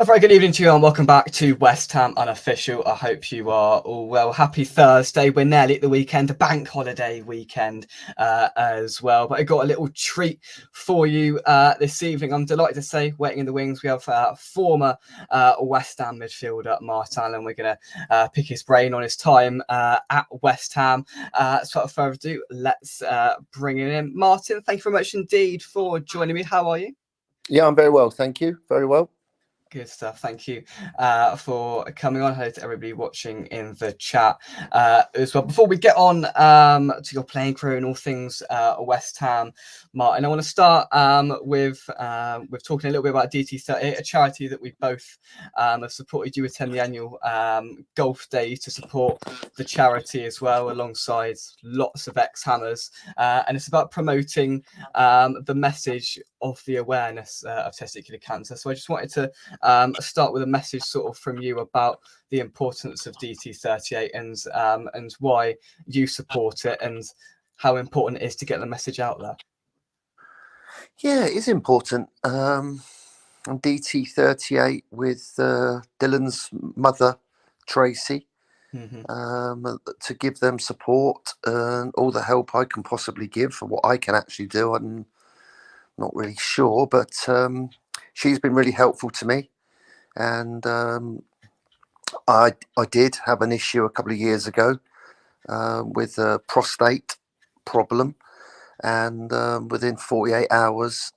A very good evening to you and welcome back to West Ham Unofficial. I hope you are all well. Happy Thursday. We're nearly at the weekend, a bank holiday weekend as well. But I got a little treat for you this evening. I'm delighted to say, waiting in the wings, we have former West Ham midfielder Martin Allen. We're going to pick his brain on his time at West Ham. So without further ado, let's bring it in. Martin, thank you very much indeed for joining me. How are you? Yeah, I'm very well. Thank you. Very well. Good stuff. Thank you for coming on. Hello to everybody watching in the chat as well. Before we get on to your playing career and all things West Ham, Martin, I want to start with talking a little bit about DT38, a charity that we both have supported. You attend the annual golf day to support the charity as well, alongside lots of ex-Hammers, and it's about promoting the message of the awareness of testicular cancer. So I just wanted to start with a message sort of from you about the importance of DT38 and why you support it and how important it is to get the message out there. Yeah, it is important. I'm DT38 with Dylan's mother, Tracy, to give them support and all the help I can possibly give for what I can actually do. I'm not really sure, but she's been really helpful to me. And I did have an issue a couple of years ago with a prostate problem. And within 48 hours,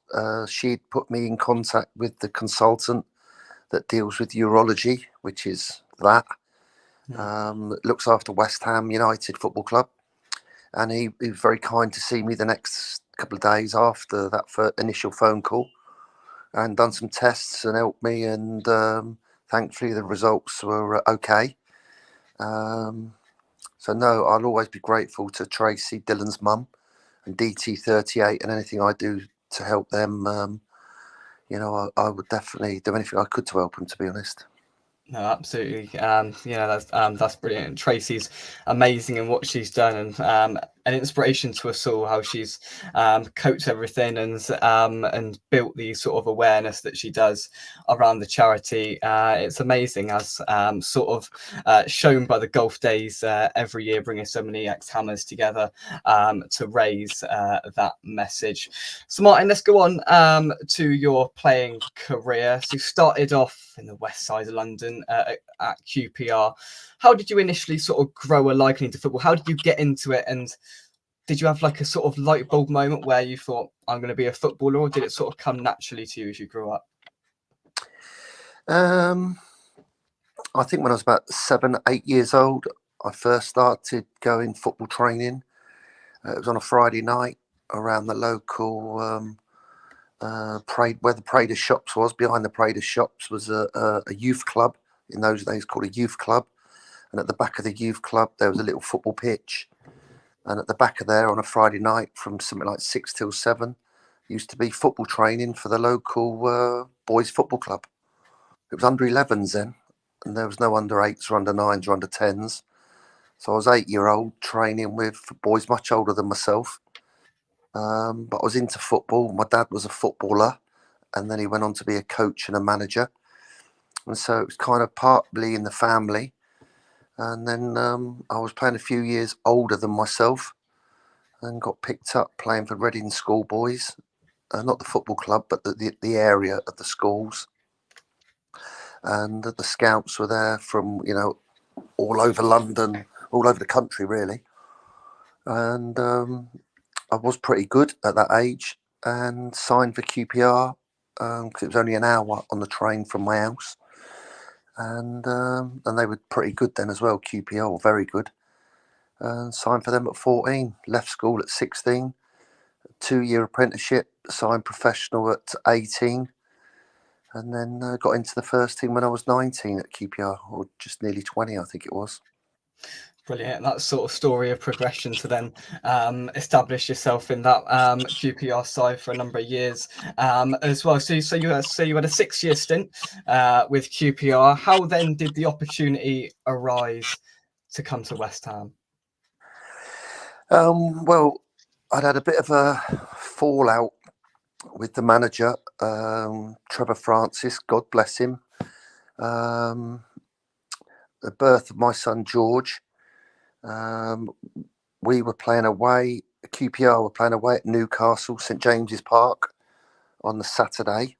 she'd put me in contact with the consultant that deals with urology, which is that looks after West Ham United Football Club. And he was very kind to see me the next couple of days after that initial phone call and done some tests and helped me. And thankfully, the results were okay. So, no, I'll always be grateful to Tracy, Dylan's mum, and DT38 and anything I do to help them. I would definitely do anything I could to help them, to be honest. No, absolutely. That's brilliant. Tracy's amazing in what she's done, and an inspiration to us all. How she's coped everything and built the sort of awareness that she does around the charity. It's amazing, as sort of shown by the golf days every year, bringing so many ex-Hammers together to raise that message. So, Martin, let's go on to your playing career. So, you started off in the west side of London at QPR. How did you initially sort of grow a liking to football? How did you get into it? And did you have like a sort of light bulb moment where you thought, I'm going to be a footballer, or did it sort of come naturally to you as you grew up? I think when I was about 7, 8 years old, I first started going football training. It was on a Friday night around the local where the Prader Shops was. Behind the Prader Shops was a youth club, in those days called a youth club. And at the back of the youth club, there was a little football pitch. And at the back of there on a Friday night from something like 6 till 7, used to be football training for the local boys football club. It was under 11s then, and there was no under 8s or under 9s or under 10s. So I was 8-year-old training with boys much older than myself. But I was into football. My dad was a footballer, and then he went on to be a coach and a manager. And so it was kind of partly in the family. And then I was playing a few years older than myself and got picked up playing for Reading schoolboys. Not the football club, but the area of the schools. And the scouts were there from, all over London, all over the country, really. And I was pretty good at that age and signed for QPR because it was only an hour on the train from my house. And they were pretty good then as well. QPR were very good. And signed for them at 14. Left school at 16. 2-year apprenticeship. Signed professional at 18. And then got into the first team when I was 19 at QPR, or just nearly 20, I think it was. Brilliant. That sort of story of progression to then establish yourself in that QPR side for a number of years as well. So you had a 6-year stint with QPR. How then did the opportunity arise to come to West Ham? Well, I'd had a bit of a fallout with the manager, Trevor Francis, God bless him. The birth of my son George. We were playing away. QPR were playing away at Newcastle, St James's Park, on the Saturday.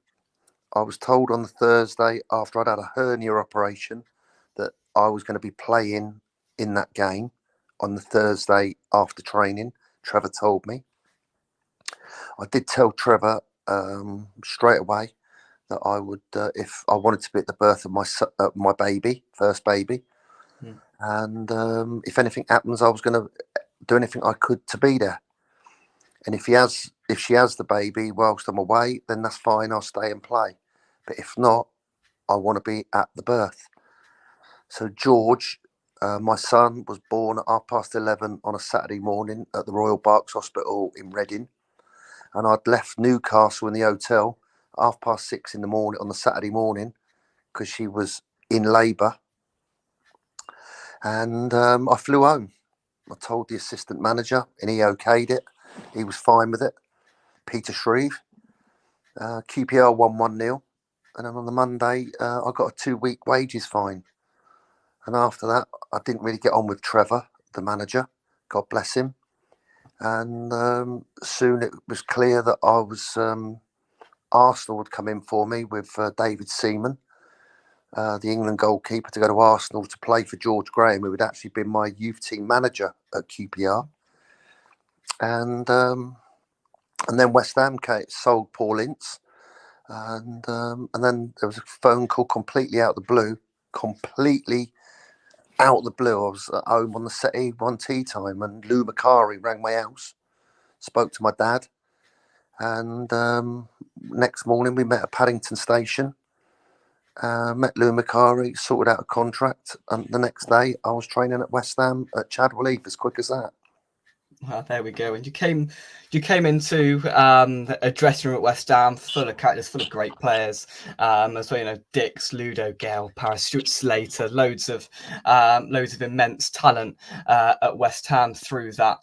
I was told on the Thursday, after I'd had a hernia operation, that I was going to be playing in that game on the Thursday after training. Trevor told me. I did tell Trevor straight away that I would, if I wanted to be at the birth of my baby, first baby, and if anything happens, I was going to do anything I could to be there. And if she has the baby whilst I'm away, then that's fine. I'll stay and play. But if not, I want to be at the birth. So George, my son, was born at 11:30 on a Saturday morning at the Royal Berks Hospital in Reading, and I'd left Newcastle in the hotel at 6:30 in the morning on the Saturday morning because she was in labour. And I flew home. I told the assistant manager, and he okayed it. He was fine with it. Peter Shreve. QPR won 1-0. And then on the Monday, I got a 2-week wages fine. And after that, I didn't really get on with Trevor, the manager. God bless him. And soon it was clear that I was Arsenal would come in for me with David Seaman, the England goalkeeper, to go to Arsenal to play for George Graham, who had actually been my youth team manager at QPR. And then West Ham sold Paul Ince. And then there was a phone call completely out of the blue. I was at home on the settee, one tea time, and Lou Macari rang my house, spoke to my dad, and next morning we met at Paddington Station, met Lou Macari, sorted out a contract, and the next day I was training at West Ham at Chadwell Heath, as quick as that. Well, there we go. And you came into a dressing room at West Ham full of characters, full of great players, as well. You know, Dix, Ludo, Gale, Paris, Stuart Slater, loads of immense talent at West Ham through that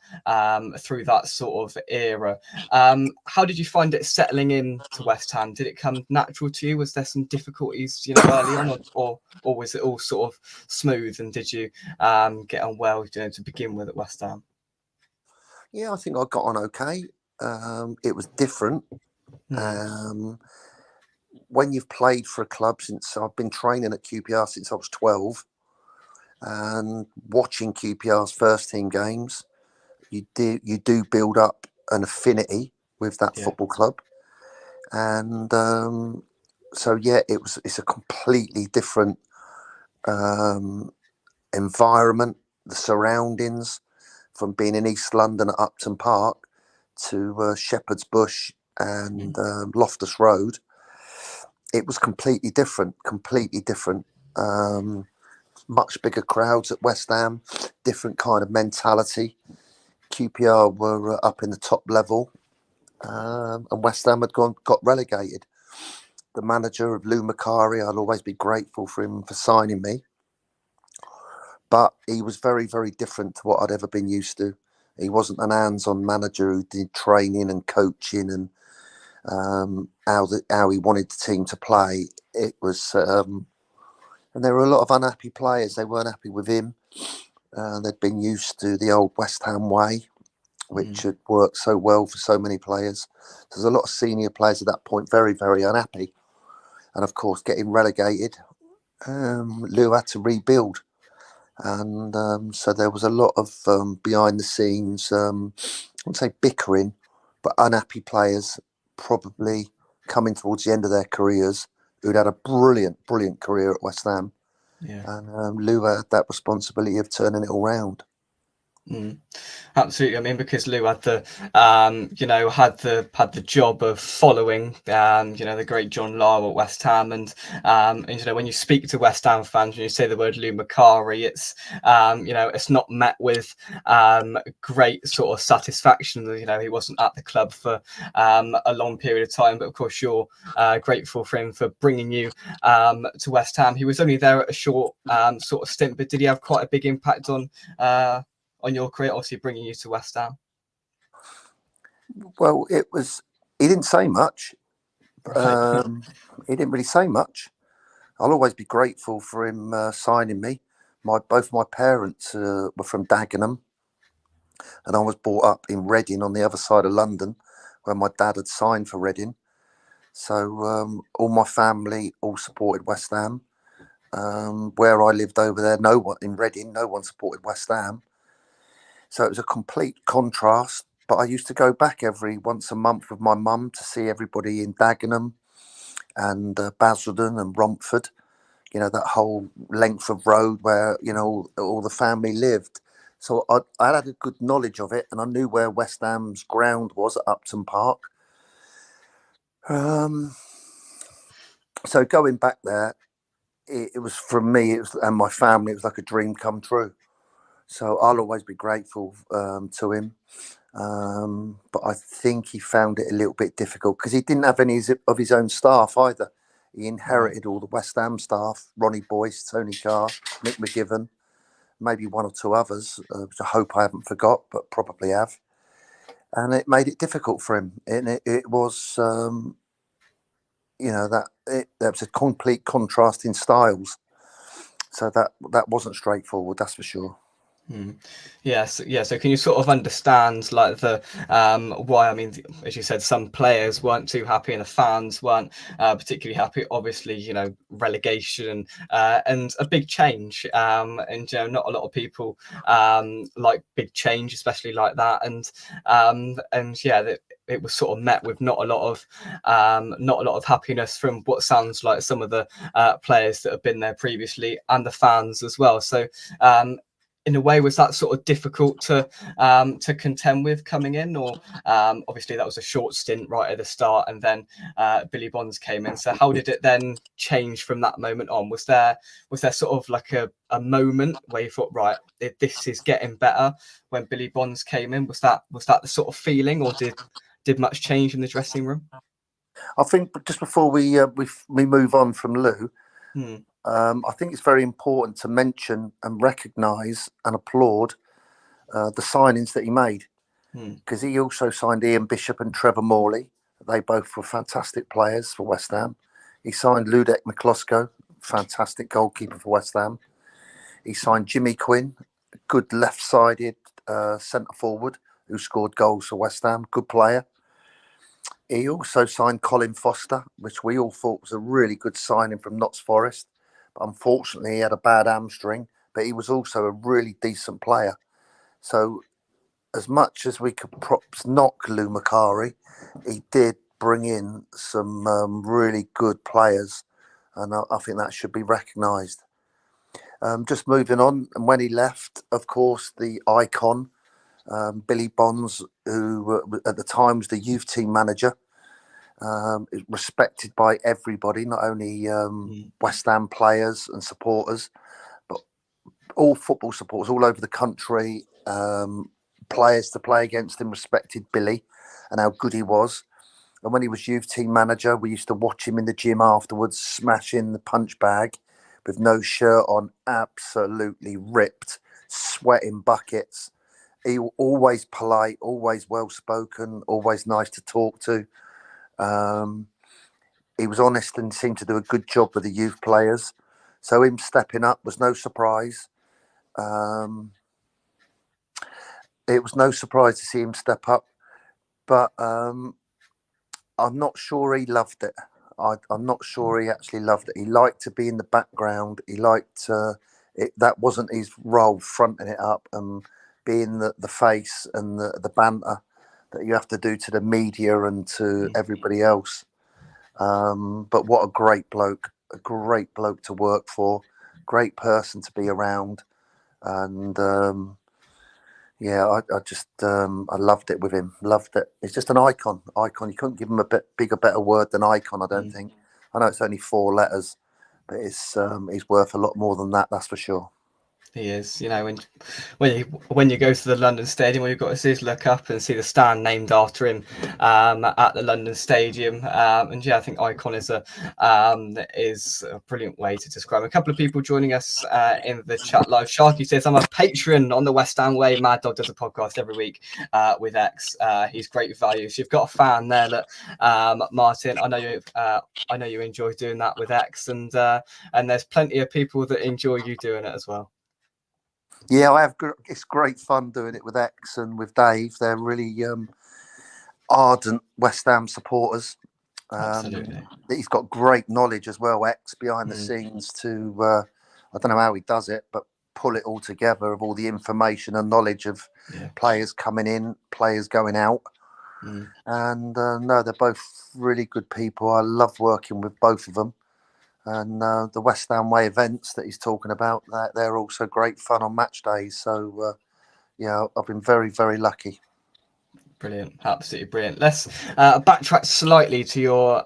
sort of era. How did you find it settling in to West Ham? Did it come natural to you? Was there some difficulties, early on, or was it all sort of smooth? And did you get on well, to begin with at West Ham? Yeah, I think I got on okay. It was different. When you've played for a club since I've been training at QPR since I was 12, and watching QPR's first team games, you do build up an affinity with that football club. And so yeah, it's a completely different environment, the surroundings, from being in East London at Upton Park to Shepherd's Bush and Loftus Road. It was completely different. Much bigger crowds at West Ham, different kind of mentality. QPR were up in the top level, and West Ham had got relegated. The manager of Lou Macari, I'll always be grateful for him for signing me. But he was very, very different to what I'd ever been used to. He wasn't an hands-on manager who did training and coaching and how he wanted the team to play. It was, and there were a lot of unhappy players. They weren't happy with him. They'd been used to the old West Ham way, which had worked so well for so many players. There's a lot of senior players at that point very, very unhappy. And of course, getting relegated, Lou had to rebuild. And so there was a lot of behind the scenes, I wouldn't say bickering, but unhappy players probably coming towards the end of their careers who'd had a brilliant career at West Ham. Yeah. And Lou had that responsibility of turning it all round. Absolutely. I mean, because Lou had the had the job of following the great John Lara at West Ham, and when you speak to West Ham fans, when you say the word Lou Macari, it's it's not met with great sort of satisfaction. He wasn't at the club for a long period of time, but of course you're grateful for him for bringing you to West Ham. He was only there at a short sort of stint, but did he have quite a big impact on your career, obviously bringing you to West Ham? Well, he didn't say much. Right. He didn't really say much. I'll always be grateful for him signing me. Both my parents were from Dagenham, and I was brought up in Reading on the other side of London, where my dad had signed for Reading. So all my family all supported West Ham. Where I lived over there, no one in Reading, no one supported West Ham. So it was a complete contrast. But I used to go back every once a month with my mum to see everybody in Dagenham and Basildon and Romford. You know, that whole length of road where, you know, all the family lived. So I had a good knowledge of it, and I knew where West Ham's ground was at Upton Park. So going back there, it was, for me, it was, and my family, it was like a dream come true. So I'll always be grateful to him. But I think he found it a little bit difficult because he didn't have any of his own staff either. He inherited all the West Ham staff: Ronnie Boyce, Tony Carr, Nick McGivern, maybe one or two others, which I hope I haven't forgot, but probably have. And it made it difficult for him. And it was, you know, there was a complete contrast in styles. So that wasn't straightforward, that's for sure. Yes, yeah. So can you sort of understand like the why? I mean, as you said, some players weren't too happy, and the fans weren't particularly happy. Obviously, you know, relegation and a big change, and you know, not a lot of people like big change, especially like that. And yeah, that it was sort of met with not a lot of happiness from what sounds like some of the players that have been there previously, and the fans as well. So in a way, was that sort of difficult to contend with coming in, or obviously that was a short stint right at the start, and then Billy Bonds came in. So how did it then change from that moment on? Was there sort of like a moment where you thought, right, this is getting better when Billy Bonds came in? Was that the sort of feeling, or did much change in the dressing room? I think just before we move on from Lou, I think it's very important to mention and recognise and applaud the signings that he made, because he also signed Ian Bishop and Trevor Morley. They both were fantastic players for West Ham. He signed Ludek McCloskey, fantastic goalkeeper for West Ham. He signed Jimmy Quinn, good left-sided centre forward who scored goals for West Ham, good player. He also signed Colin Foster, which we all thought was a really good signing from Notts Forest. But unfortunately, he had a bad hamstring, but he was also a really decent player. So as much as we could props knock Lou Macari, he did bring in some really good players, and I think that should be recognised. Just moving on, and when he left, of course, the icon, Billy Bonds, who at the time was the youth team manager, respected by everybody, not only West Ham players and supporters, but all football supporters all over the country. Players to play against him respected Billy and how good he was. And when he was youth team manager, we used to watch him in the gym afterwards, smashing the punch bag with no shirt on, absolutely ripped, sweating buckets. He was always polite, always well spoken, always nice to talk to. He was honest and seemed to do a good job with the youth players. So him stepping up was no surprise. It was no surprise to see him step up, but I'm not sure he loved it. I'm not sure he actually loved it. He liked to be in the background. He liked that wasn't his role, fronting it up and being the face and the banter that you have to do to the media and to everybody else. But what a great bloke to work for, great person to be around, and yeah, I just I loved it with him. Loved it. He's just an icon. Icon. You couldn't give him a better word than icon. I don't think. I know it's only 4 letters, but it's he's worth a lot more than that. That's for sure. He is, when you go to the London Stadium, all you've got to do is look up and see the stand named after him at the London Stadium. And yeah, I think icon is a brilliant way to describe him. A couple of people joining us in the chat live. Sharky says, "I'm a patron on the West Ham Way. Mad Dog does a podcast every week with X. He's great value." So you've got a fan there that Martin. I know you enjoy doing that with X, and there's plenty of people that enjoy you doing it as well. Yeah, I have. It's great fun doing it with X and with Dave. They're really ardent West Ham supporters. Absolutely. He's got great knowledge as well, X, behind the scenes to, I don't know how he does it, but pull it all together of all the information and knowledge of players coming in, players going out. And no, they're both really good people. I love working with both of them. And the West Ham Way events that he's talking about, they're also great fun on match days. So, yeah, I've been very, very lucky. Brilliant, absolutely brilliant. Let's backtrack slightly to your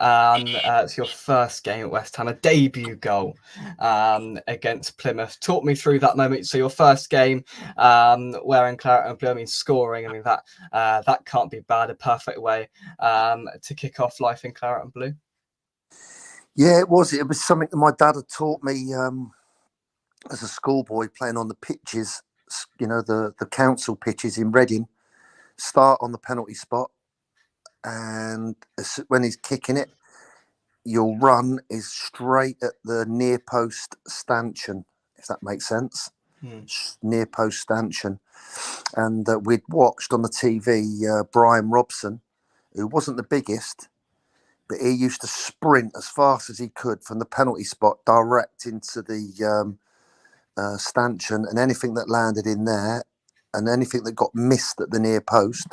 first game at West Ham, a debut goal against Plymouth. Talk me through that moment. So your first game wearing claret and blue, I mean, scoring. I mean that can't be bad. A perfect way to kick off life in claret and blue. Yeah, it was. It was something that my dad had taught me as a schoolboy, playing on the pitches, the council pitches in Reading. Start on the penalty spot, and when he's kicking it, your run is straight at the near post stanchion, if that makes sense. Near post stanchion. And we'd watched on the TV Brian Robson, who wasn't the biggest, but he used to sprint as fast as he could from the penalty spot direct into the stanchion, and anything that landed in there and anything that got missed at the near post,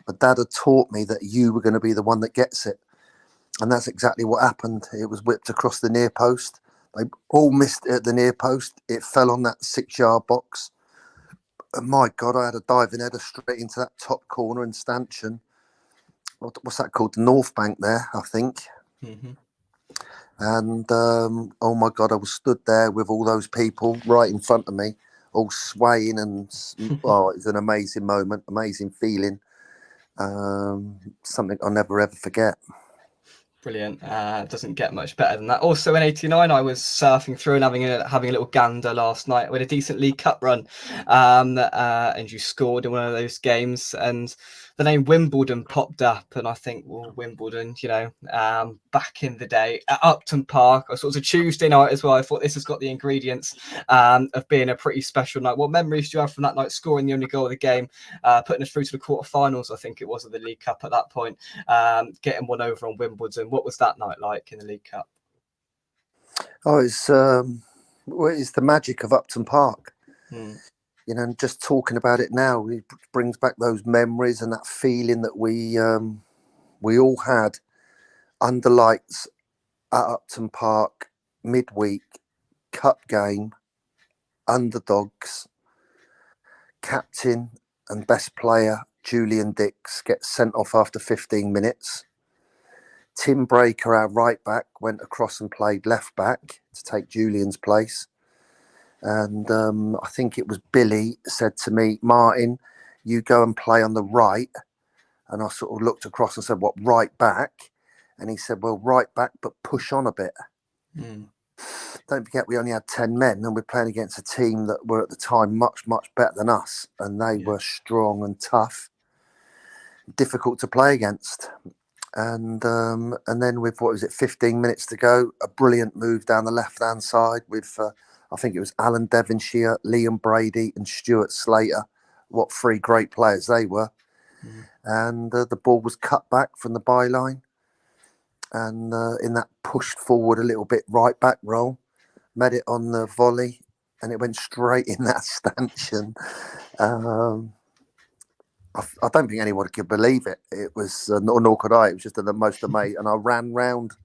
my dad had taught me that you were going to be the one that gets it. And that's exactly what happened. It was whipped across the near post. They all missed it at the near post. It fell on that 6-yard box. And my God, I had a diving header straight into that top corner in stanchion. What's that called? The North Bank there, I think. And oh my God, I was stood there with all those people right in front of me, all swaying, and it was an amazing moment, amazing feeling. Something I'll never ever forget. Brilliant. Doesn't get much better than that. Also in '89, I was surfing through and having a little gander last night with a decent League Cup run, and you scored in one of those games, and the name Wimbledon popped up, and I think, well, Wimbledon, back in the day at Upton Park, it was a Tuesday night as well. I thought this has got the ingredients of being a pretty special night. What memories do you have from that night, scoring the only goal of the game, putting us through to the quarterfinals, I think it was, of the League Cup at that point, getting one over on Wimbledon? What was that night like in the League Cup? Oh, it's the magic of Upton Park. And just talking about it now, it brings back those memories and that feeling that we all had under lights at Upton Park, midweek, cup game, underdogs, captain and best player Julian Dix gets sent off after 15 minutes. Tim Breaker, our right back, went across and played left back to take Julian's place. And I think it was Billy said to me, "Martin, you go and play on the right." And I sort of looked across and said, "What, right back?" And he said, "Well, right back, but push on a bit." Don't forget, we only had 10 men and we're playing against a team that were at the time much, much better than us. And they were strong and tough, difficult to play against. And then with, 15 minutes to go, a brilliant move down the left-hand side with, I think it was Alan Devonshire, Liam Brady and Stuart Slater. What 3 great players they were. And the ball was cut back from the byline. And in that pushed forward a little bit right back roll, met it on the volley, and it went straight in that stanchion. I don't think anyone could believe it. It was, nor could I. It was just the most amazing. And I ran round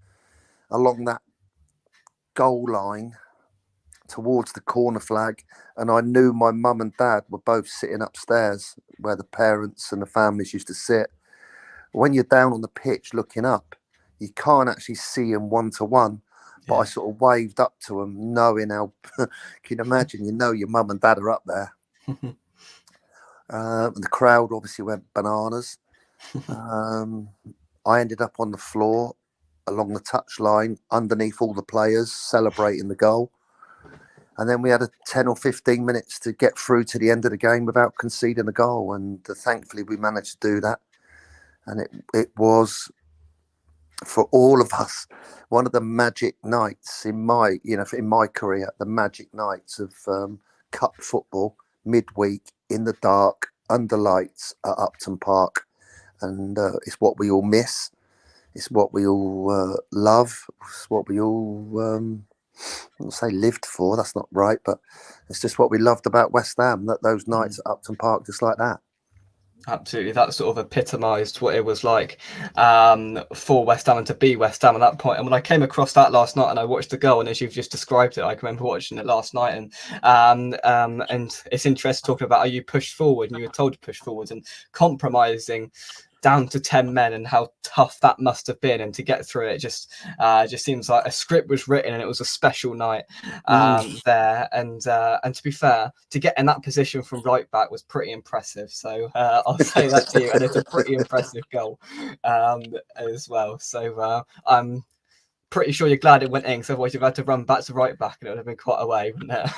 along that goal line towards the corner flag, and I knew my mum and dad were both sitting upstairs where the parents and the families used to sit. When you're down on the pitch looking up, you can't actually see them one to one, But I sort of waved up to them, knowing how. Can you imagine? You know, your mum and dad are up there. And the crowd obviously went bananas. I ended up on the floor along the touchline underneath all the players celebrating the goal. And then we had 10 or 15 minutes to get through to the end of the game without conceding a goal. And thankfully we managed to do that. And it was, for all of us, one of the magic nights in my career, the magic nights of cup football, midweek, in the dark, under lights at Upton Park. And it's what we all miss. It's what we all love. It's what we all, I won't say lived for, that's not right, but it's just what we loved about West Ham, that those nights at Upton Park, just like that. Absolutely, that sort of epitomised what it was like for West Ham and to be West Ham at that point. And when I came across that last night and I watched the goal, and as you've just described it, I can remember watching it last night. And it's interesting talking about how you pushed forward and you were told to push forward and compromising down to 10 men and how tough that must have been, and to get through it just seems like a script was written and it was a special night there. And to be fair, to get in that position from right back was pretty impressive, so I'll say that to you. And it's a pretty impressive goal as well, so I'm pretty sure you're glad it went in, because otherwise you've had to run back to right back and it would have been quite a way, wouldn't it?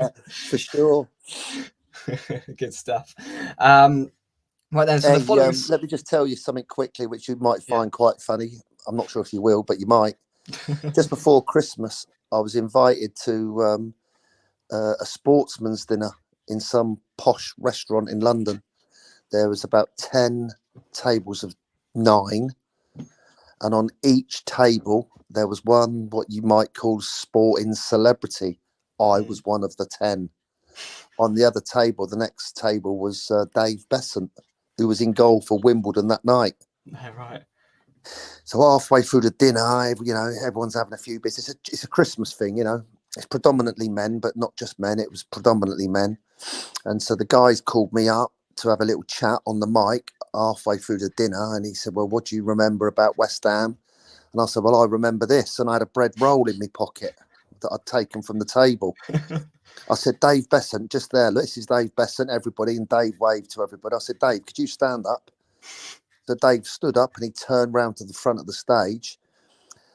Yeah, for sure. Good stuff. Right then, so hey, the following... let me just tell you something quickly, which you might find quite funny. I'm not sure if you will, but you might. Just before Christmas, I was invited to a sportsman's dinner in some posh restaurant in London. There was about 10 tables of 9. And on each table, there was one, what you might call sporting celebrity. I was one of the 10. On the other table, the next table, was Dave Besant, who was in goal for Wimbledon that night. Right. So halfway through the dinner, everyone's having a few bits. It's a Christmas thing, It's predominantly men, but not just men. It was predominantly men. And so the guys called me up to have a little chat on the mic halfway through the dinner. And he said, well, what do you remember about West Ham? And I said, well, I remember this. And I had a bread roll in my pocket that I'd taken from the table. I said, Dave Besant, just there. Look, this is Dave Besant, everybody. And Dave waved to everybody. I said, Dave, could you stand up? So Dave stood up and he turned round to the front of the stage.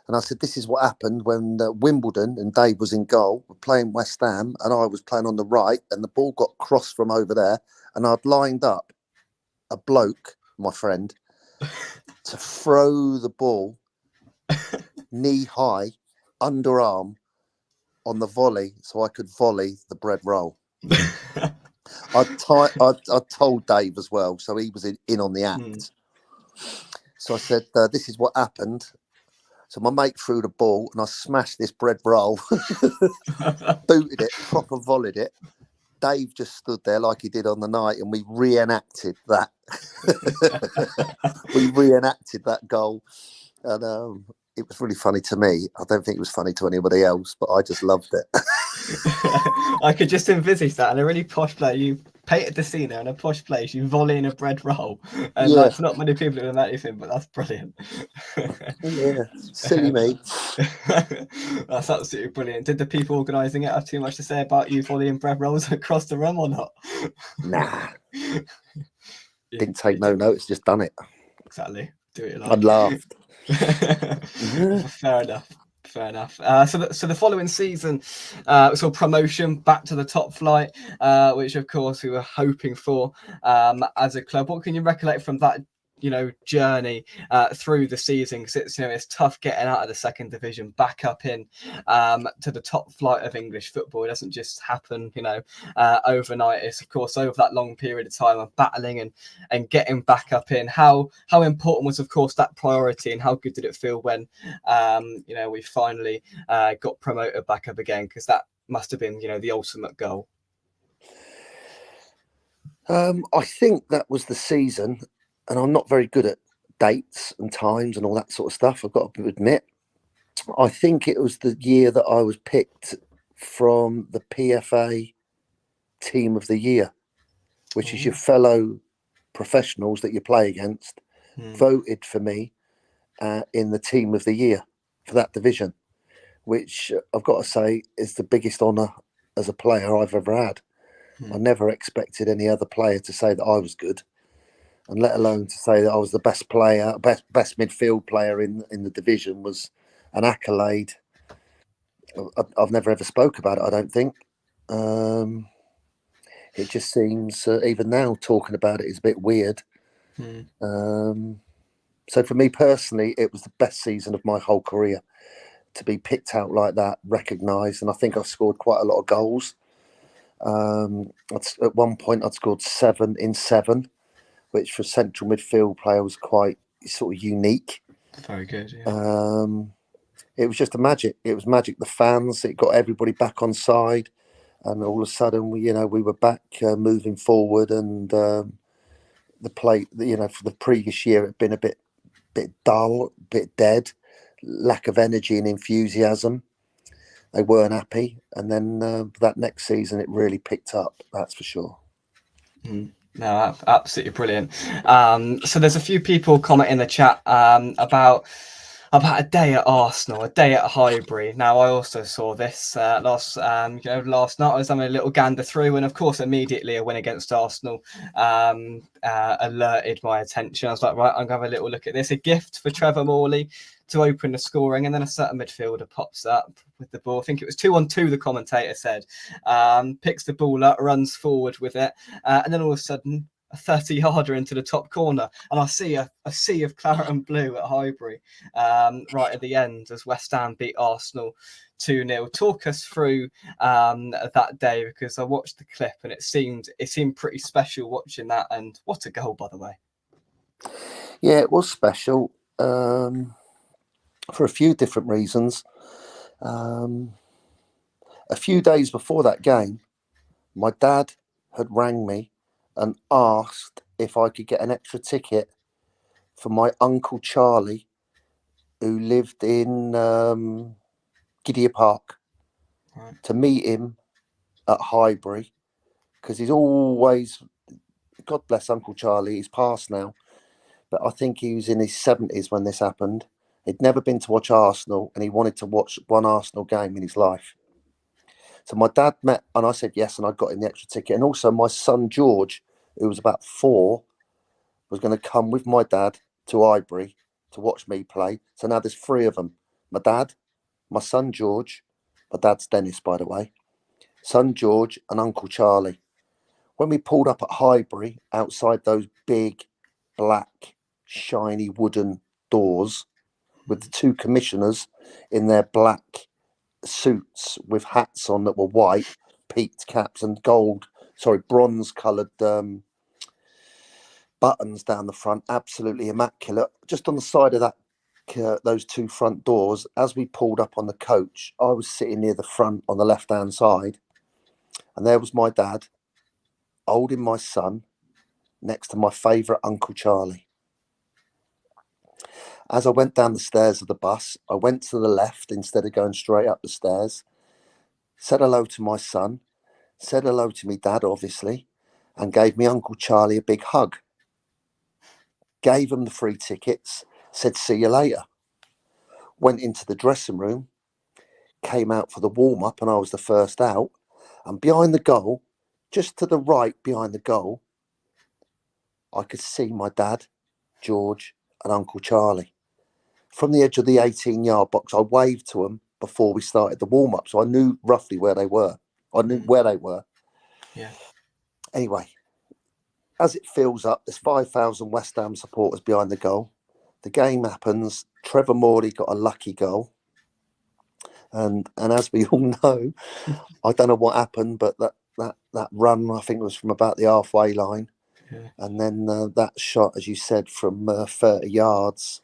And I said, this is what happened when Wimbledon, and Dave was in goal, were playing West Ham, and I was playing on the right, and the ball got crossed from over there. And I'd lined up a bloke, my friend, to throw the ball knee high, underarm, on the volley, so I could volley the bread roll. I told Dave as well, so he was in on the act. So I said, this is what happened. So my mate threw the ball and I smashed this bread roll, booted it, proper volleyed it. Dave just stood there like he did on the night, and we reenacted that. We reenacted that goal. And it was really funny to me. I don't think it was funny to anybody else, but I just loved it. I could just envisage that in a really posh place. You painted the scene in a posh place, you volley in a bread roll. And that's not many people who have done anything, but that's brilliant. Yeah, silly me. That's absolutely brilliant. Did the people organising it have too much to say about you volleying bread rolls across the room or not? Nah. Didn't take no notice, just done it. Exactly. Do it. I laughed. Fair enough. So the following season saw promotion back to the top flight, which of course we were hoping for as a club. What can you recollect from that journey through the season? Because it's tough getting out of the second division back up in to the top flight of English football. It doesn't just happen overnight. It's of course over that long period of time of battling and getting back up in. How important was of course that priority, and how good did it feel when we finally got promoted back up again? Because that must have been the ultimate goal. I think that was the season. And I'm not very good at dates and times and all that sort of stuff, I've got to admit. I think it was the year that I was picked from the PFA Team of the Year, which is your fellow professionals that you play against, voted for me in the Team of the Year for that division. which I've got to say is the biggest honour as a player I've ever had. I never expected any other player to say that I was good, and let alone to say that I was the best player, best midfield player in the division was an accolade. I've never ever spoke about it, I don't think. It just seems, even now, talking about it is a bit weird. So for me personally, it was the best season of my whole career to be picked out like that, recognised, and I think I've scored quite a lot of goals. At one point, I'd scored 7 in 7, which for a central midfield player was quite sort of unique. Very good. Yeah. It was just a magic. It was magic. The fans, it got everybody back on side, and all of a sudden, we were back moving forward, and the play, for the previous year, it had been a bit dull, a bit dead, lack of energy and enthusiasm. They weren't happy, and then that next season it really picked up. That's for sure. No, absolutely brilliant. So there's a few people comment in the chat about a day at Arsenal, a day at Highbury. Now I also saw this last night. I was having a little gander through, and of course, immediately a win against Arsenal alerted my attention. I was like, right, I'm gonna have a little look at this. A gift for Trevor Morley to open the scoring, and then a certain midfielder pops up with the ball. I think it was 2-on-2, the commentator said. Picks the ball up, runs forward with it, and then all of a sudden a 30-yarder into the top corner, and I see a sea of claret and blue at Highbury right at the end as West Ham beat Arsenal 2-0. Talk us through that day, because I watched the clip and it seemed pretty special watching that. And what a goal, by the way. Yeah, it was special for a few different reasons. A few days before that game, my dad had rang me and asked if I could get an extra ticket for my uncle Charlie, who lived in Gidea Park, to meet him at Highbury, because he's always, God bless Uncle Charlie, he's passed now, but I think he was in his 70s when this happened. He'd never been to watch Arsenal, and he wanted to watch one Arsenal game in his life. So my dad met, and I said yes, and I got him the extra ticket. And also my son George, who was about 4, was going to come with my dad to Highbury to watch me play. So now there's 3 of them. My dad, my son George, my dad's Dennis, by the way, son George, and Uncle Charlie. When we pulled up at Highbury, outside those big, black, shiny wooden doors, with the 2 commissioners in their black suits with hats on that were white, peaked caps, and bronze coloured buttons down the front, absolutely immaculate. Just on the side of that, those 2 front doors, as we pulled up on the coach, I was sitting near the front on the left hand side, and there was my dad holding my son next to my favourite Uncle Charlie. As I went down the stairs of the bus, I went to the left instead of going straight up the stairs, said hello to my son, said hello to me dad, obviously, and gave me Uncle Charlie a big hug. Gave him the free tickets, said see you later. Went into the dressing room, came out for the warm-up, and I was the first out. And behind the goal, just to the right behind the goal, I could see my dad, George, and Uncle Charlie. From the edge of the 18-yard box, I waved to them before we started the warm-up, so I knew roughly where they were. Yeah. Anyway, as it fills up, there's 5,000 West Ham supporters behind the goal. The game happens. Trevor Morley got a lucky goal. And as we all know, I don't know what happened, but that run, I think, was from about the halfway line. Yeah. And then that shot, as you said, from 30 yards,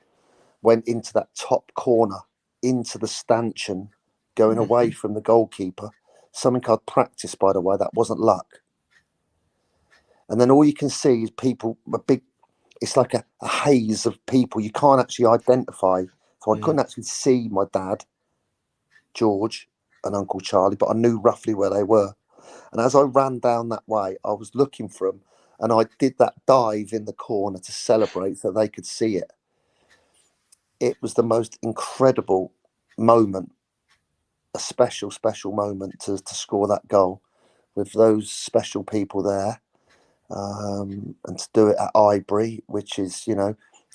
went into that top corner, into the stanchion, going away from the goalkeeper. Something I'd practiced, by the way. That wasn't luck. And then all you can see is people, it's like a haze of people you can't actually identify. So I couldn't actually see my dad, George, and Uncle Charlie, but I knew roughly where they were. And as I ran down that way, I was looking for them, and I did that dive in the corner to celebrate so they could see it. It was the most incredible moment a special moment to score that goal with those special people there, and to do it at Highbury, which is,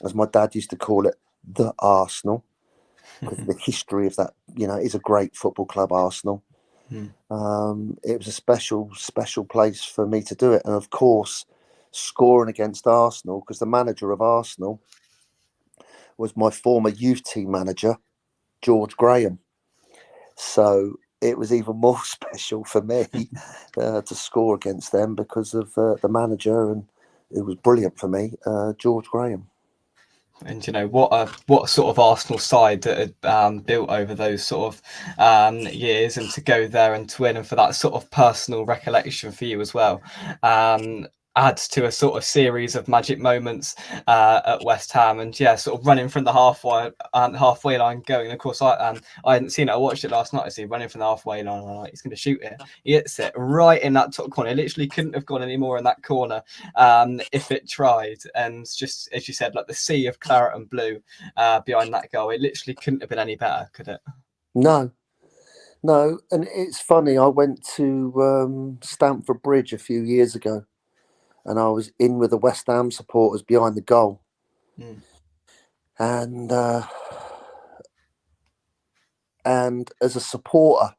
as my dad used to call it, the Arsenal, because the history of that, is a great football club, Arsenal. It was a special place for me to do it. And of course, scoring against Arsenal, because the manager of Arsenal was my former youth team manager, George Graham. So it was even more special for me to score against them because of the manager, and it was brilliant for me, George Graham. And what sort of Arsenal side that had built over those sort of years, and to go there and to win, and for that sort of personal recollection for you as well, adds to a sort of series of magic moments at West Ham. And sort of running from the halfway line going. Of course, I hadn't seen it. I watched it last night. I see running from the halfway line. I'm like, he's going to shoot it. He hits it right in that top corner. It literally couldn't have gone any more in that corner if it tried. And just as you said, like the sea of claret and blue behind that goal, it literally couldn't have been any better, could it? No. And it's funny. I went to Stamford Bridge a few years ago, and I was in with the West Ham supporters behind the goal. And as a supporter,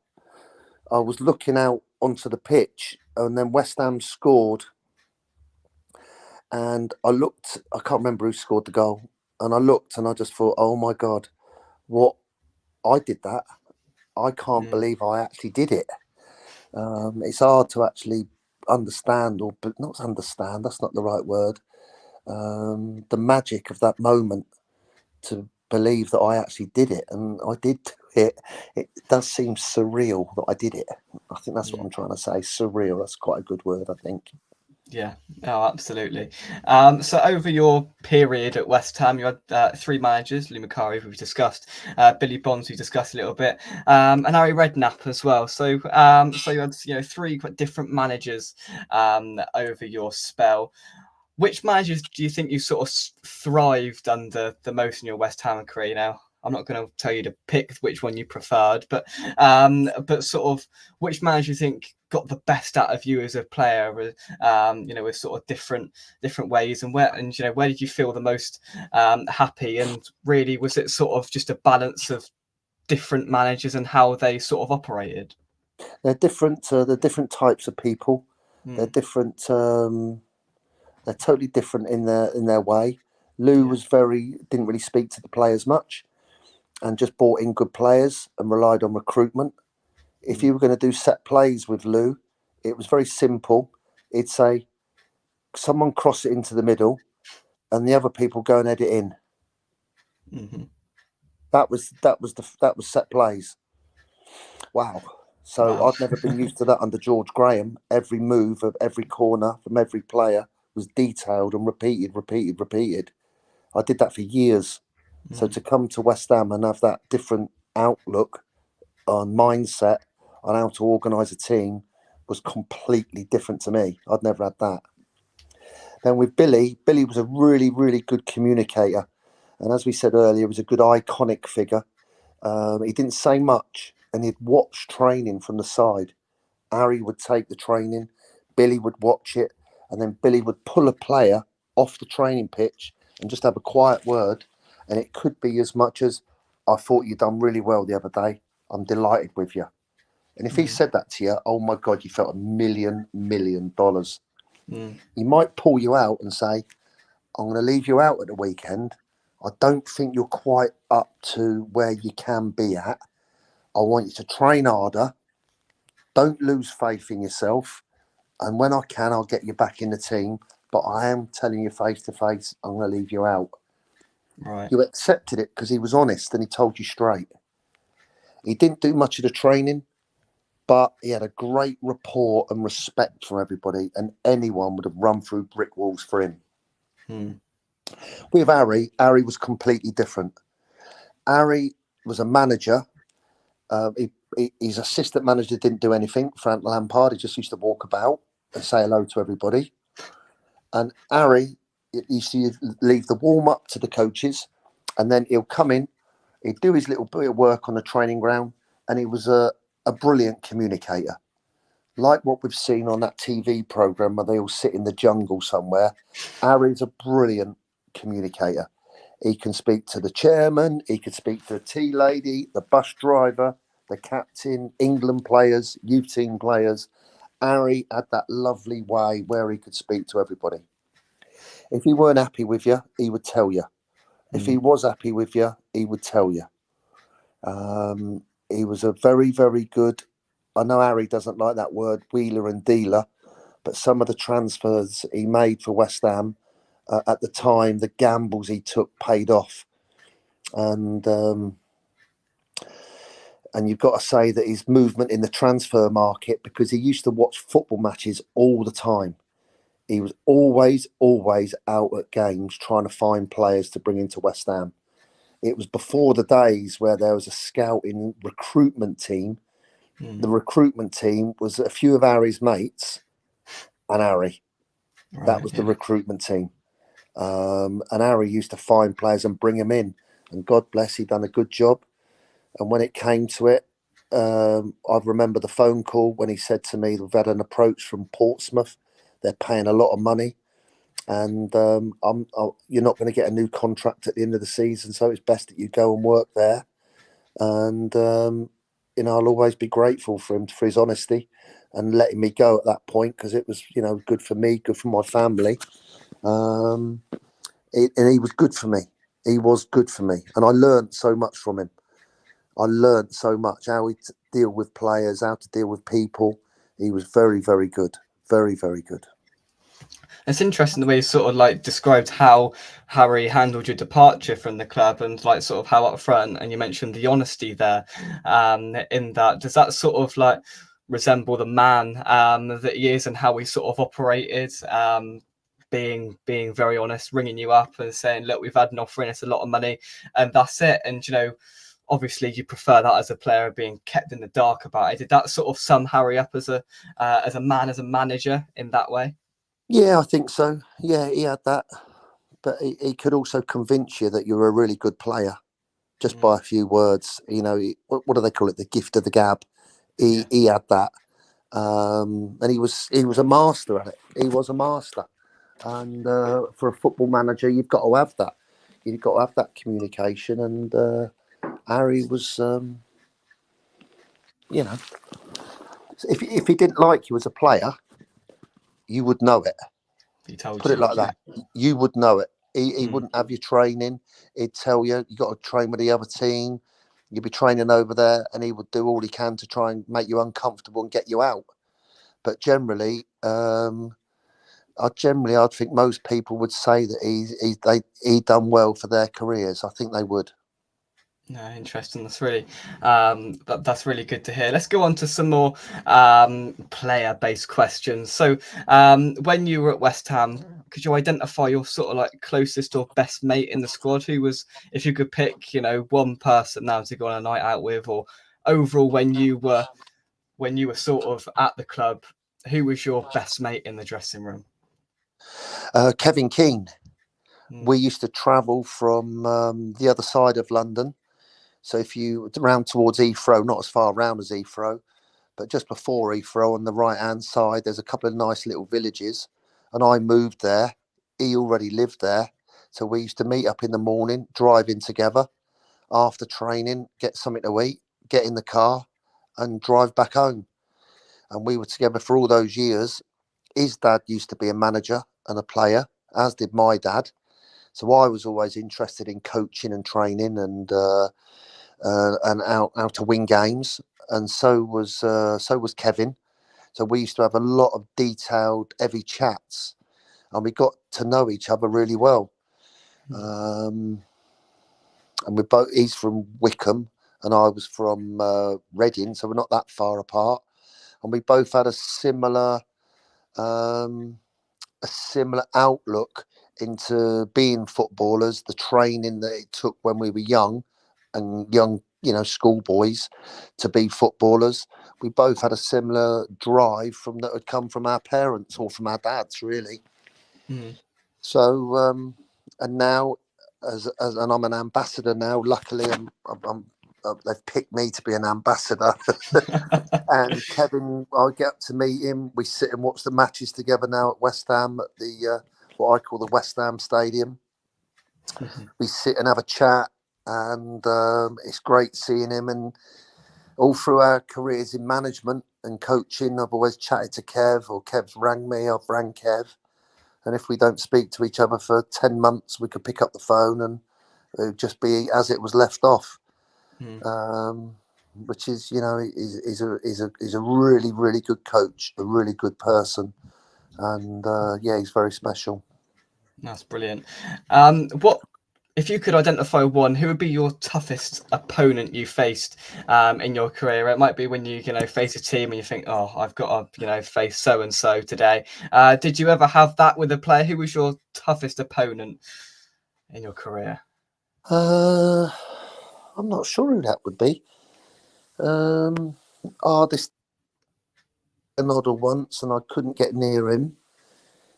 I was looking out onto the pitch, and then West Ham scored. And I can't remember who scored the goal. And I looked and I just thought, oh my God, I did that. I can't believe I actually did it. It's hard to actually understand, but not understand, that's not the right word. The magic of that moment, to believe that I actually did it, and I did do it. It does seem surreal that I did it. I think that's what I'm trying to say. Surreal. That's quite a good word, I think. Yeah, oh, absolutely. So over your period at West Ham, you had three managers: Lou Macari, who we discussed, Billy Bonds, we discussed a little bit, and Harry Redknapp as well. So you had three quite different managers over your spell. Which managers do you think you sort of thrived under the most in your West Ham career? Now, I'm not going to tell you to pick which one you preferred, but sort of which manager you think got the best out of you as a player, with sort of different ways, and where did you feel the most happy? And really, was it sort of just a balance of different managers and how they sort of operated? They're different. They're different types of people. They're different. They're totally different in their way. Lou didn't really speak to the players much, and just brought in good players and relied on recruitment. If you were going to do set plays with Lou, it was very simple. He'd say, someone cross it into the middle, and the other people go and head it in. That was set plays. Wow. So I'd never been used to that under George Graham. Every move of every corner from every player was detailed and repeated. I did that for years. So to come to West Ham and have that different outlook on mindset on how to organise a team was completely different to me. I'd never had that. Then with Billy was a really, really good communicator. And as we said earlier, he was a good iconic figure. He didn't say much, and he'd watch training from the side. Harry would take the training, Billy would watch it, and then Billy would pull a player off the training pitch and just have a quiet word. And it could be as much as, I thought you'd done really well the other day. I'm delighted with you. And if he said that to you, oh my God, you felt $1 million. He might pull you out and say, I'm going to leave you out at the weekend. I don't think you're quite up to where you can be at. I want you to train harder. Don't lose faith in yourself. And when I can, I'll get you back in the team. But I am telling you face to face, I'm going to leave you out. Right. You accepted it because he was honest and he told you straight. He didn't do much of the training, but he had a great rapport and respect for everybody, and anyone would have run through brick walls for him. With Harry was completely different. Harry was a manager. His assistant manager didn't do anything. Frank Lampard, he just used to walk about and say hello to everybody. And Harry used to leave the warm-up to the coaches, and then he'll come in, he'd do his little bit of work on the training ground, and he was a brilliant communicator. Like what we've seen on that TV program where they all sit in the jungle somewhere, Harry's a brilliant communicator. He can speak to the chairman, he could speak to the tea lady, the bus driver, the captain, England players, youth team players. Harry had that lovely way where he could speak to everybody. If he weren't happy with you, he would tell you. If he was happy with you, he would tell you. He was a very, very good. I know Harry doesn't like that word, wheeler and dealer, but some of the transfers he made for West Ham at the time, the gambles he took paid off. And you've got to say that his movement in the transfer market, because he used to watch football matches all the time. He was always out at games trying to find players to bring into West Ham. It was before the days where there was a scouting recruitment team. The recruitment team was a few of Harry's mates and Harry. Right, that was the recruitment team. And Harry used to find players and bring them in. And God bless, he'd done a good job. And when it came to it, I remember the phone call when he said to me, we've had an approach from Portsmouth. They're paying a lot of money. And you're not going to get a new contract at the end of the season, so it's best that you go and work there. And I'll always be grateful for him for his honesty and letting me go at that point, because it was good for me, good for my family, and he was good for me. He was good for me, and I learned so much from him. I learned so much how to deal with players, how to deal with people. He was very, very good, very, very good. It's interesting the way you sort of like described how Harry handled your departure from the club, and like sort of how upfront, and you mentioned the honesty there. In that, does that sort of like resemble the man that he is, and how he sort of operated? Being very honest, ringing you up and saying, "Look, we've had an offer and it's a lot of money, and that's it." And obviously, you prefer that as a player, being kept in the dark about it. Did that sort of sum Harry up as a man, as a manager in that way? Yeah, I think so. Yeah, he had that. But he could also convince you that you're a really good player just by a few words. What do they call it? The gift of the gab. He had that. And he was a master at it. He was a master. And for a football manager, you've got to have that. You've got to have that communication. And Harry was, if he didn't like you as a player, you would know it. He told Put you, it like that. You would know it. He wouldn't have you training. He'd tell you got to train with the other team. You'd be training over there, and he would do all he can to try and make you uncomfortable and get you out. But generally, I'd think most people would say that he done well for their careers. I think they would. No, interesting. That's really that's really good to hear. Let's go on to some more player-based questions. So, when you were at West Ham, could you identify your sort of like closest or best mate in the squad? Who was, if you could pick, one person now to go on a night out with, or overall when you were sort of at the club, who was your best mate in the dressing room? Kevin Keane. We used to travel from the other side of London. So if you round towards Heathrow, not as far round as Heathrow, but just before Heathrow on the right-hand side, there's a couple of nice little villages. And I moved there. He already lived there. So we used to meet up in the morning, drive in together. After training, get something to eat, get in the car and drive back home. And we were together for all those years. His dad used to be a manager and a player, as did my dad. So I was always interested in coaching and training and how to win games, and so was Kevin. So we used to have a lot of detailed, heavy chats, and we got to know each other really well. And he's from Wickham, and I was from Reading, so we're not that far apart. And we both had a similar outlook into being footballers, the training that it took when we were young, schoolboys to be footballers. We both had a similar drive that had come from our parents or from our dads, really. So, and now, and I'm an ambassador now. Luckily, I'm they've picked me to be an ambassador. And Kevin, I get to meet him. We sit and watch the matches together now at West Ham at the what I call the West Ham Stadium. We sit and have a chat, and it's great seeing him. And all through our careers in management and coaching, I've always chatted to Kev, or Kev's rang me, I've rang Kev. And if we don't speak to each other for 10 months, we could pick up the phone and it would just be as it was left off. Which is, you know, he's a really, really good coach, a really good person. And yeah, he's very special. That's brilliant. What if you could identify one? Who would be your toughest opponent you faced in your career? It might be when you face a team and you think, oh, I've got to face so and so today. Did you ever have that with a player? Who was your toughest opponent in your career? I'm not sure who that would be. This another once, and I couldn't get near him.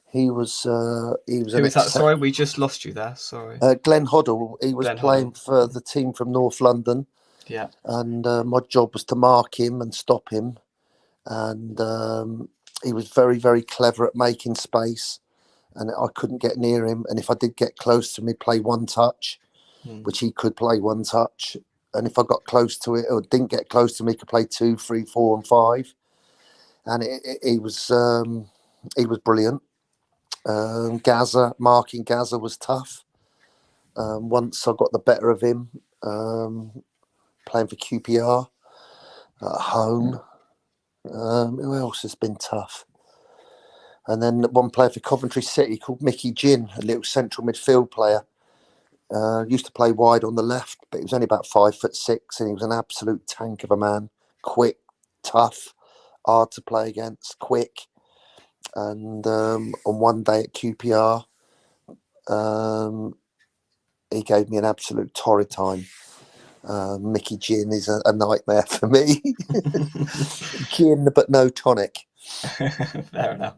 He was Who is that? Sorry, we just lost you there. Sorry. Glenn Hoddle. He was playing for the team from North London. Yeah. And my job was to mark him and stop him. And he was very, very clever at making space. And I couldn't get near him. And if I did get close to him, he'd play one touch, which he could play one touch. And if I got close to it or didn't get close to him, he could play 2, 3, 4, and 5. And he was brilliant. Marking Gaza was tough. Once I got the better of him, playing for QPR at home. Who else has been tough? And then one player for Coventry City called Mickey Ginn, a little central midfield player. Used to play wide on the left, but he was only about 5'6", and he was an absolute tank of a man. Quick, tough, hard to play against, quick. And on one day at QPR, he gave me an absolute torrid time. Mickey Gin is a nightmare for me. Gin, but no tonic. Fair enough.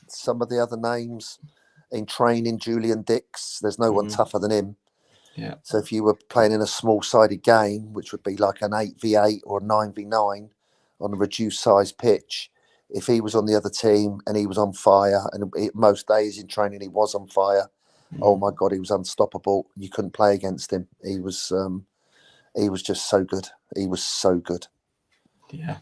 Some of the other names in training, Julian Dix, there's no one tougher than him. Yeah. So if you were playing in a small-sided game, which would be like an 8v8 or a 9v9 on a reduced size pitch, if he was on the other team and he was on fire, and most days in training he was on fire, oh my God, he was unstoppable. You couldn't play against him. He was just so good. He was so good. Yeah,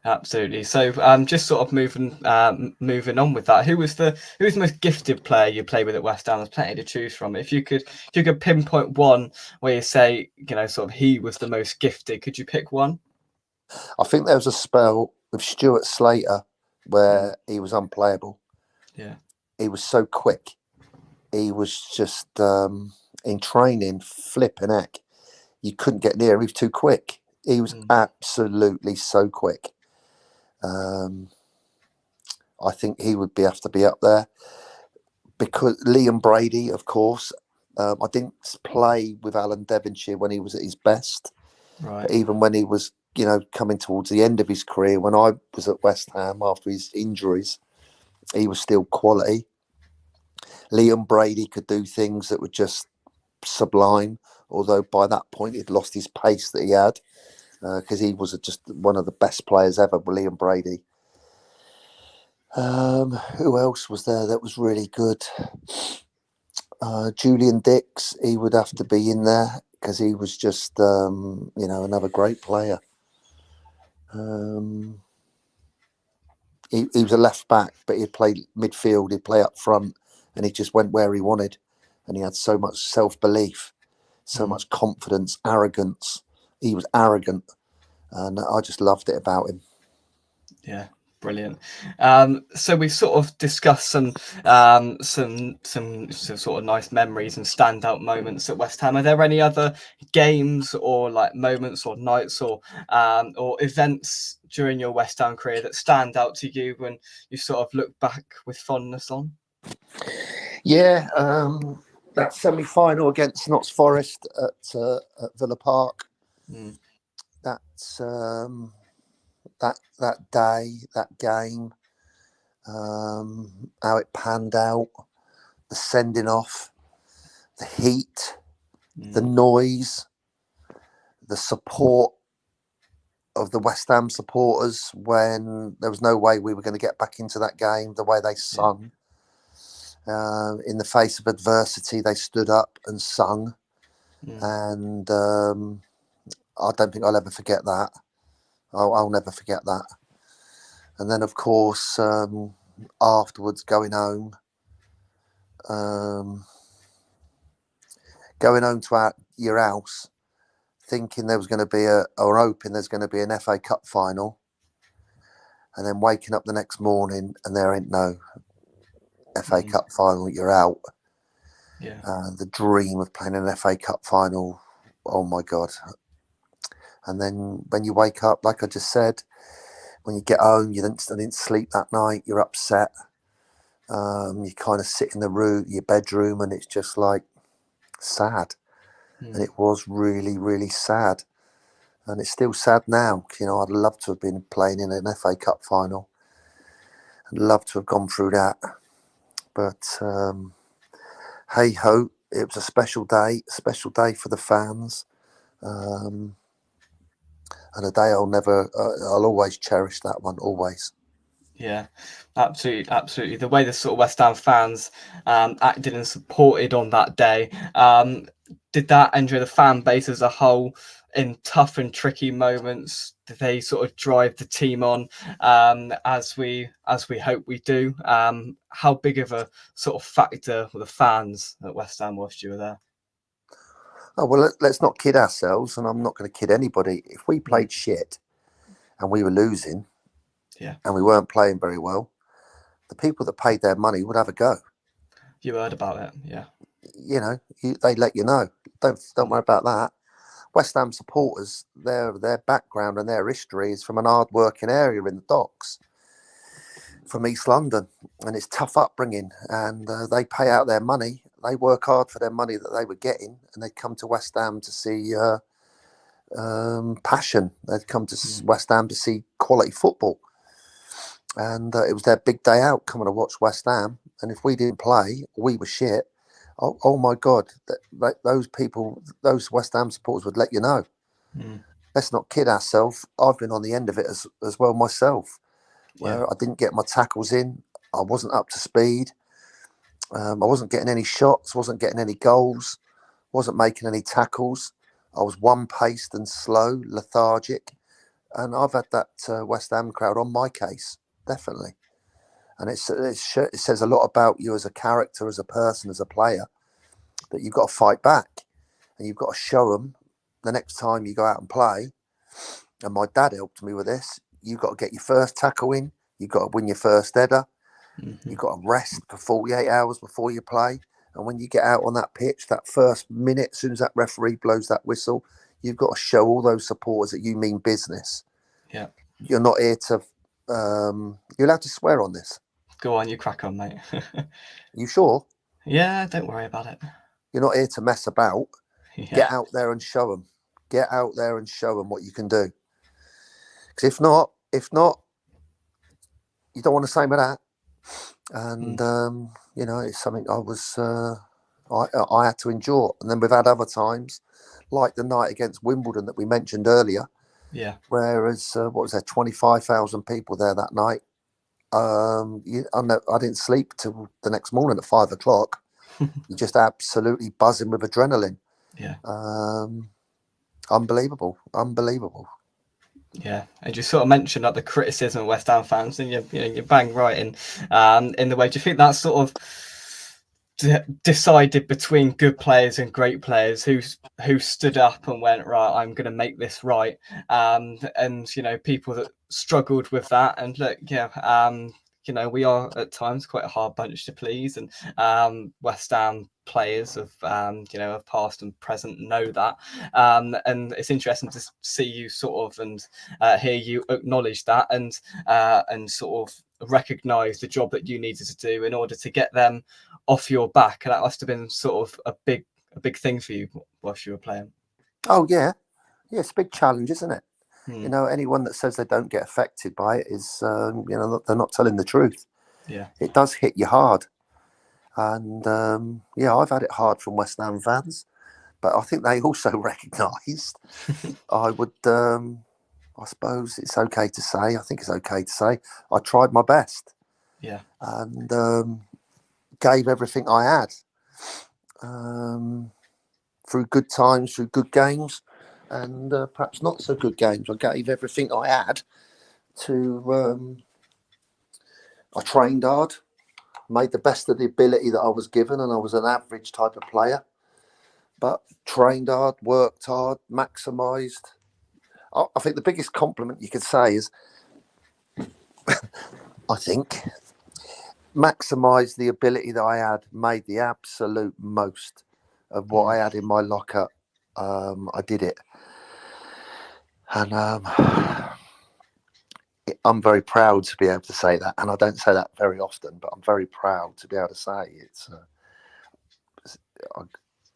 absolutely. So just sort of moving on with that, who was the most gifted player you played with at West Ham? There's plenty to choose from. If you could pinpoint one where you say, sort of he was the most gifted, could you pick one? I think there was a spell with Stuart Slater where he was unplayable. Yeah. He was so quick. He was just in training, flipping heck. You couldn't get near him. He was too quick. He was absolutely so quick. I think he would have to be up there. Because Liam Brady, of course. I didn't play with Alan Devonshire when he was at his best. Right. But even when he was, coming towards the end of his career, when I was at West Ham after his injuries, he was still quality. Liam Brady could do things that were just sublime, although by that point he'd lost his pace that he had, because he was just one of the best players ever, Liam Brady. Who else was there that was really good? Julian Dix, he would have to be in there because he was just, another great player. He was a left back, but he'd play midfield, he'd play up front, and he just went where he wanted. And he had so much self-belief, so much confidence, arrogance. He was arrogant, and I just loved it about him. Yeah, brilliant. So we've sort of discussed some sort of nice memories and standout moments at West Ham. Are there any other games or like moments or nights or events during your West Ham career that stand out to you when you sort of look back with fondness on? Yeah, that semi-final against Notts Forest at Villa Park. That's that day, that game, how it panned out, the sending off, the heat, the noise, the support of the West Ham supporters when there was no way we were going to get back into that game, the way they sung. In the face of adversity, they stood up and sung. And I don't think I'll ever forget that. I'll never forget that. And then, of course, afterwards, going home to your house, thinking there was going to be or hoping there's going to be an FA Cup final, and then waking up the next morning and there ain't no FA Cup final. You're out. Yeah. The dream of playing an FA Cup final. Oh my God. And then when you wake up, like I just said, when you get home, I didn't sleep that night. You're upset. You kind of sit in your bedroom, and it's just like sad. And it was really, really sad. And it's still sad now. You know, I'd love to have been playing in an FA Cup final. I'd love to have gone through that. But hey ho, it was a special day for the fans. And a day I'll always cherish that one, always. Yeah, absolutely. The way the sort of West Ham fans acted and supported on that day, did that injure the fan base as a whole in tough and tricky moments? Did they sort of drive the team on as we hope we do? How big of a sort of factor were the fans at West Ham whilst you were there? Oh, well, let's not kid ourselves, and I'm not going to kid anybody. If we played shit and we were losing, and we weren't playing very well, the people that paid their money would have a go. You heard about it, yeah. You know, they let you know. Don't worry about that. West Ham supporters, their background and their history is from an hard-working area in the docks, from East London, and it's tough upbringing, and they pay out their money. They work hard for their money that they were getting, and they come to West Ham to see passion. They'd come to West Ham to see quality football. And it was their big day out, coming to watch West Ham. And if we didn't play, we were shit. Oh my God, those people, those West Ham supporters would let you know. Let's not kid ourselves. I've been on the end of it as well myself, where I didn't get my tackles in. I wasn't up to speed. I wasn't getting any shots, wasn't getting any goals, wasn't making any tackles. I was one-paced and slow, lethargic. And I've had that West Ham crowd on my case, definitely. And it says a lot about you as a character, as a person, as a player, that you've got to fight back. And you've got to show them the next time you go out and play. And my dad helped me with this. You've got to get your first tackle in. You've got to win your first header. You've got to rest for 48 hours before you play. And when you get out on that pitch, that first minute, as soon as that referee blows that whistle, you've got to show all those supporters that you mean business. Yeah. You're not here to... you're allowed to swear on this. Go on, you crack on, mate. You sure? Yeah, don't worry about it. You're not here to mess about. Yeah. Get out there and show them. Get out there and show them what you can do. Because if not, you don't want the same of that. And, you know, it's something I had to endure. And then we've had other times, like the night against Wimbledon that we mentioned earlier. Yeah. Whereas, what was there, 25,000 people there that night. I didn't sleep till the next morning at 5 o'clock. You're just absolutely buzzing with adrenaline. Yeah. Unbelievable. Yeah, and you sort of mentioned like the criticism of West Ham fans, and you're bang right in the way. Do you think that's sort of decided between good players and great players who stood up and went, right, I'm going to make this right, and people that struggled with that, and look, we are at times quite a hard bunch to please, and West Ham players of past and present know that, and it's interesting to see you sort of and hear you acknowledge that and sort of recognise the job that you needed to do in order to get them off your back, and that must have been sort of a big thing for you whilst you were playing. Oh yeah, it's a big challenge, isn't it? Anyone that says they don't get affected by it is, they're not telling the truth. Yeah, it does hit you hard, and I've had it hard from West Ham fans. but I think they also recognised I would. I suppose it's okay to say. I think it's okay to say I tried my best. Yeah. And gave everything I had. Through good times, through good games, and perhaps not so good games. I gave everything I had to. I trained hard, made the best of the ability that I was given, and I was an average type of player. But trained hard, worked hard, maximised. I think the biggest compliment you could say is, I think, maximised the ability that I had, made the absolute most of what I had in my locker. I did it. And I'm very proud to be able to say that. And I don't say that very often, but I'm very proud to be able to say it's.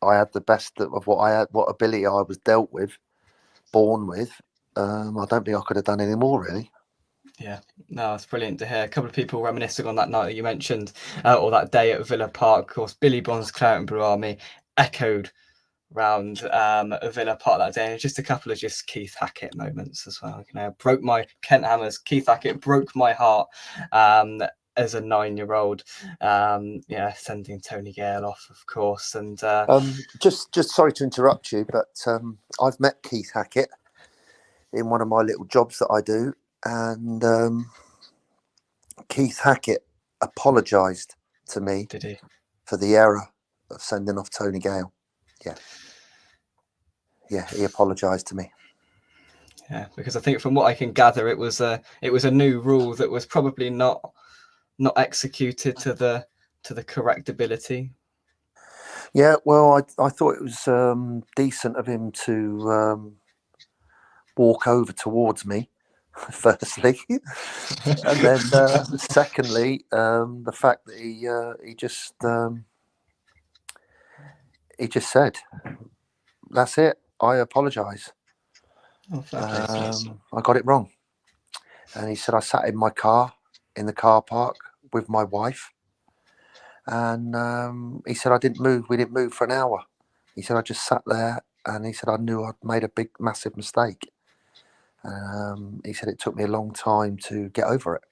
I had the best of what I had, what ability I was dealt with, born with. I don't think I could have done any more, really. Yeah, no, it's brilliant to hear. A couple of people reminiscing on that night that you mentioned, or that day at Villa Park. Of course, Billy Bond's Claret and Blue Army echoed round Villa Park that day, and just a couple of just Keith Hackett moments as well. Broke my Kent Hammers. Keith Hackett broke my heart as a 9-year-old. Sending Tony Gale off, of course, and just sorry to interrupt you, but I've met Keith Hackett in one of my little jobs that I do, and Keith Hackett apologised to me. Did he? For the error of sending off Tony Gale. Yeah, he apologised to me. Yeah, because I think from what I can gather, it was a new rule that was probably not executed to the correct ability. Yeah, well, I thought it was decent of him to walk over towards me, firstly, and then secondly, the fact that he just said, "That's it. I apologise. I got it wrong." And he said, "I sat in my car in the car park with my wife." And he said, "I didn't move. We didn't move for an hour." He said, "I just sat there," and he said, "I knew I'd made a big, massive mistake." He said, "It took me a long time to get over it."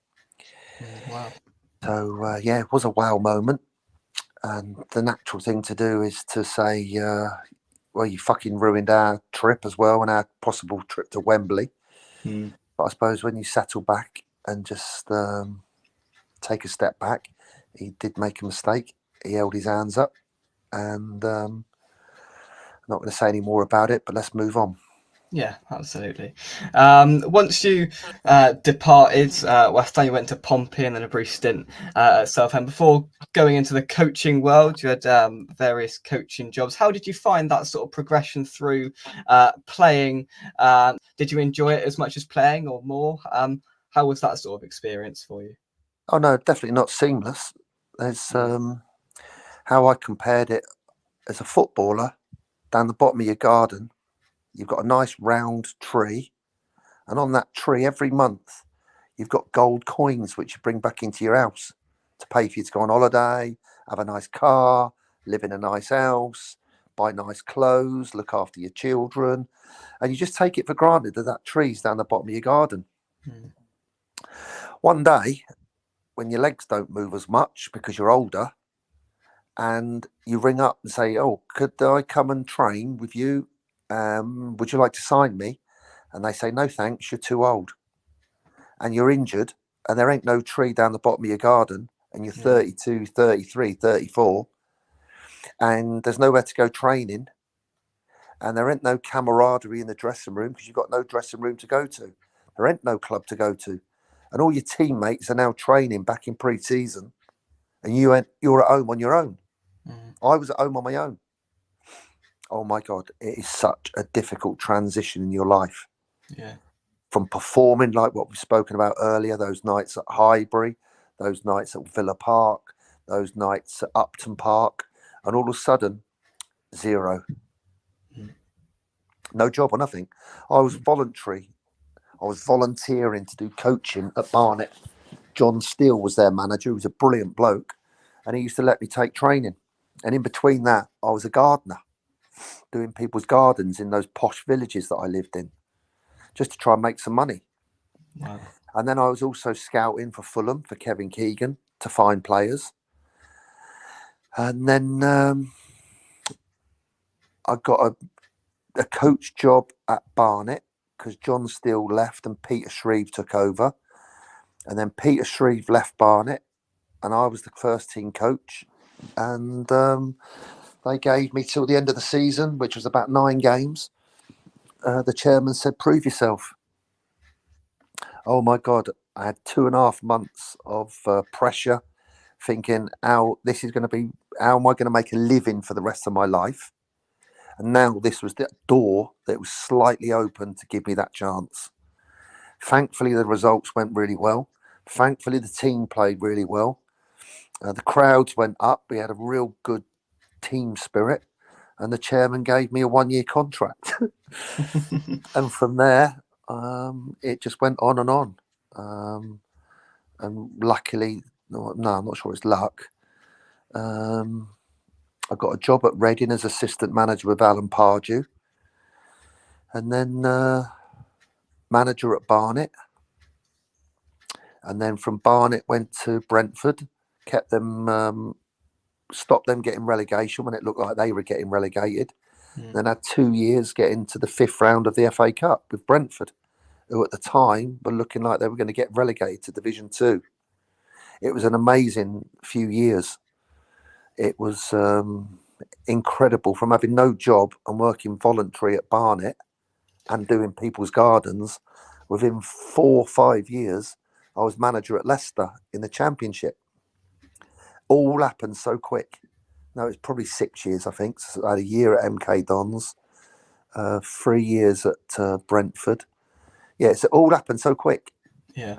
Wow. So, it was a wow moment. And the natural thing to do is to say, well, you fucking ruined our trip as well, and our possible trip to Wembley. But I suppose when you settle back and just take a step back, he did make a mistake. He held his hands up, and I'm not going to say any more about it, but let's move on. Yeah, absolutely. Once you departed West Ham, you went to Pompey and then a brief stint at Southend. Before going into the coaching world, you had various coaching jobs. How did you find that sort of progression through playing? Did you enjoy it as much as playing or more? How was that sort of experience for you? Oh, no, definitely not seamless. There's how I compared it as a footballer. Down the bottom of your garden, you've got a nice round tree, and on that tree every month you've got gold coins which you bring back into your house to pay for you to go on holiday, have a nice car, live in a nice house, buy nice clothes, look after your children, and you just take it for granted that that tree's down the bottom of your garden. One day, when your legs don't move as much because you're older, and you ring up and say, "Oh, could I come and train with you? Would you like to sign me?" And they say, "No, thanks, you're too old." And you're injured, and there ain't no tree down the bottom of your garden, and you're 32, 33, 34, and there's nowhere to go training, and there ain't no camaraderie in the dressing room because you've got no dressing room to go to. There ain't no club to go to. And all your teammates are now training back in pre-season, and you're at home on your own. I was at home on my own. Oh my God, it is such a difficult transition in your life. Yeah. From performing like what we've spoken about earlier, those nights at Highbury, those nights at Villa Park, those nights at Upton Park, and all of a sudden, zero. No job or nothing. I was voluntary. I was volunteering to do coaching at Barnet. John Steele was their manager, who was a brilliant bloke, and he used to let me take training. And in between that, I was a gardener. doing people's gardens in those posh villages that I lived in, just to try and make some money. Wow. And then I was also scouting for Fulham for Kevin Keegan to find players. And then I got a coach job at Barnet because John Steele left and Peter Shreve took over. And then Peter Shreve left Barnet and I was the first team coach. And they gave me till the end of the season, which was about 9 games. The chairman said, prove yourself. Oh my God, I had 2.5 months of pressure, thinking how this is going to be, how am I going to make a living for the rest of my life? And now this was the door that was slightly open to give me that chance. Thankfully, the results went really well. Thankfully, the team played really well. The crowds went up. We had a real good team spirit. And the chairman gave me a 1-year contract. And from there, it just went on and on. And luckily, no, I'm not sure it's luck. I got a job at Reading as assistant manager with Alan Pardew. And then manager at Barnet. And then from Barnet went to Brentford, kept them, stopped them getting relegation when it looked like they were getting relegated. Then had 2 years getting to the 5th round of the FA Cup with Brentford, who at the time were looking like they were going to get relegated to Division 2. It was an amazing few years. It was incredible, from having no job and working voluntary at Barnet and doing people's gardens. Within 4 or 5 years, I was manager at Leicester in the Championship. All happened so quick. No, it's probably 6 years, I think. So I had a year at MK Dons, 3 years at Brentford. Yeah, so it all happened so quick. Yeah.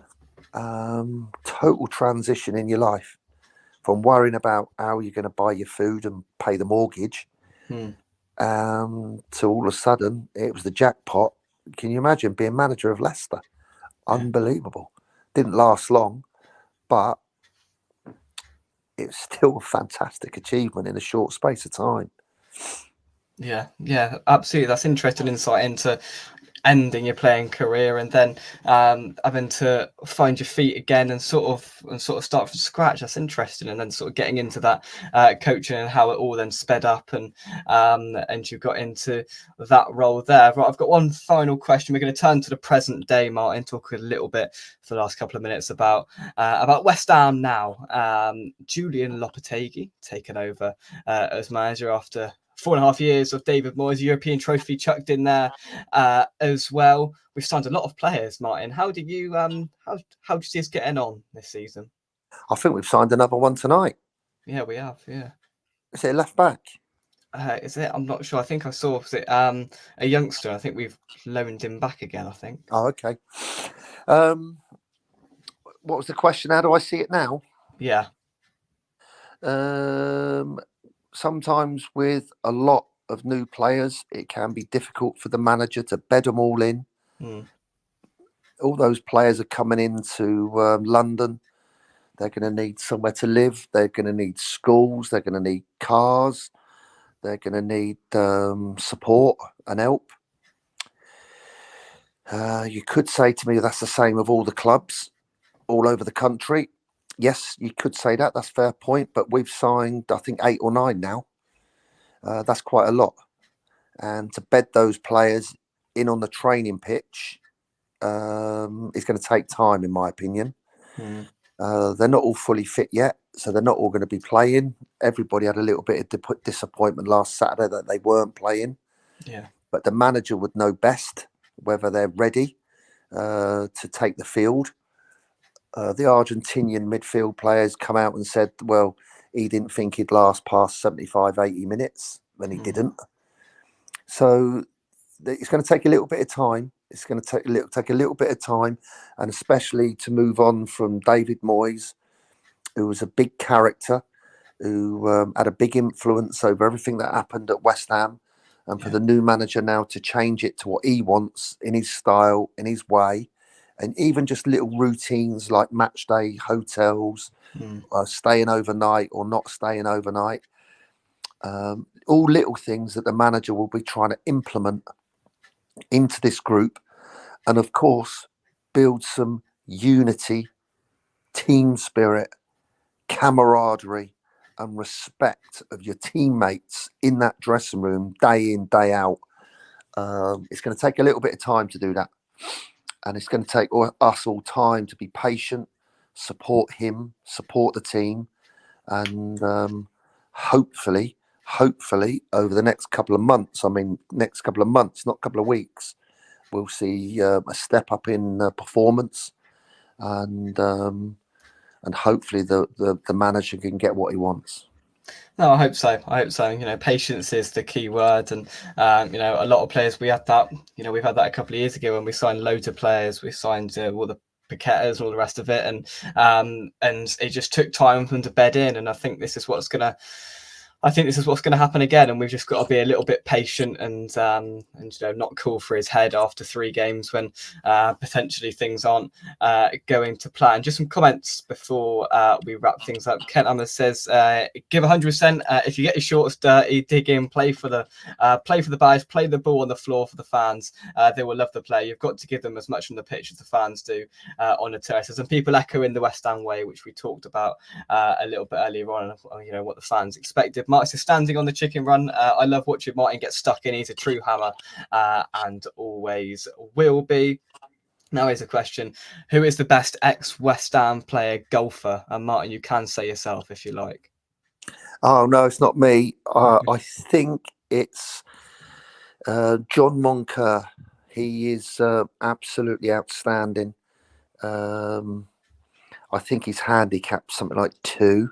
Total transition in your life from worrying about how you're going to buy your food and pay the mortgage to all of a sudden it was the jackpot. Can you imagine being manager of Leicester? Unbelievable. Didn't last long, but it's still a fantastic achievement in a short space of time. Yeah, absolutely. That's interesting insight into ending your playing career and then having to find your feet again and sort of start from scratch. That's interesting. And then sort of getting into that coaching and how it all then sped up and you got into that role there. Right, I've got one final question. We're going to turn to the present day, Martin, talk a little bit for the last couple of minutes about West Ham now. Julian Lopetegui taken over as manager after 4.5 years of David Moyes, European trophy chucked in there as well. We've signed a lot of players, Martin. How did you how did you see us getting on this season? I think we've signed another one tonight. Yeah, we have. Yeah. Is it left back? Is it? I'm not sure. I think I saw a youngster. I think we've loaned him back again. I think. Oh, okay. What was the question? How do I see it now? Yeah. Sometimes with a lot of new players, it can be difficult for the manager to bed them all in. All those players are coming into London. They're going to need somewhere to live. They're going to need schools. They're going to need cars. They're going to need support and help. You could say to me that's the same of all the clubs all over the country. Yes, you could say that. That's a fair point. But we've signed, I think, 8 or 9 now. That's quite a lot. And to bed those players in on the training pitch is going to take time, in my opinion. They're not all fully fit yet, so they're not all going to be playing. Everybody had a little bit of disappointment last Saturday that they weren't playing. Yeah. But the manager would know best whether they're ready to take the field. The Argentinian midfield players come out and said, well, he didn't think he'd last past 75, 80 minutes, and he didn't. So it's going to take a little bit of time. It's going to take a little bit of time, and especially to move on from David Moyes, who was a big character, who had a big influence over everything that happened at West Ham, and for the new manager now to change it to what he wants in his style, in his way, and even just little routines like match day hotels, staying overnight or not staying overnight. all little things that the manager will be trying to implement into this group, and of course build some unity, team spirit, camaraderie and respect of your teammates in that dressing room day in, day out. It's going to take a little bit of time to do that, and it's going to take us all time to be patient, support him, support the team, and hopefully over the next couple of months, next couple of months, not couple of weeks, we'll see a step up in performance, and hopefully the manager can get what he wants. No, I hope so. I hope so. You know, patience is the key word, and you know, a lot of players, we had that. You know, we've had that a couple of years ago when we signed loads of players. We signed all the Paquetas and all the rest of it, and it just took time for them to bed in. And I think this is what's gonna happen again, and we've just got to be a little bit patient and you know, not call for his head after 3 games when potentially things aren't going to plan. Just some comments before we wrap things up. Kent Hammer says, "Give 100%. If you get your shorts dirty, dig in, play for the guys, play the ball on the floor for the fans. They will love the play. You've got to give them as much on the pitch as the fans do on the terraces." And people echo in the West Ham way, which we talked about a little bit earlier on. You know what the fans expected. Mark says, "Standing on the chicken run. I love watching Martin get stuck in. He's a true hammer and always will be." Now here's a question: who is the best ex-West Ham player golfer? And Martin, you can say yourself if you like. Oh no, it's not me. I think it's John Moncur. He is absolutely outstanding. I think his handicap's something like 2.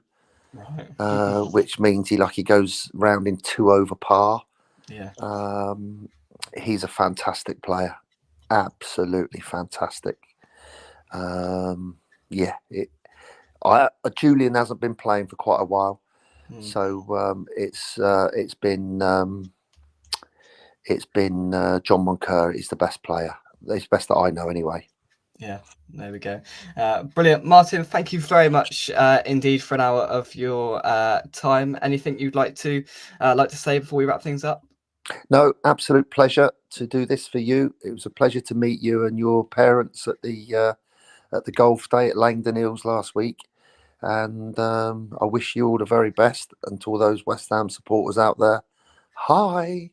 Right. Which means he goes round in 2 over par. Yeah. He's a fantastic player, absolutely fantastic. Yeah, Julian hasn't been playing for quite a while, so it's been John Moncur is the best player. He's the best that I know anyway. Yeah, there we go. Brilliant. Martin, thank you very much indeed for an hour of your time. Anything you'd like to say before we wrap things up? No, absolute pleasure to do this for you. It was a pleasure to meet you and your parents at the golf day at Langdon Hills last week. And I wish you all the very best, and to all those West Ham supporters out there, hi.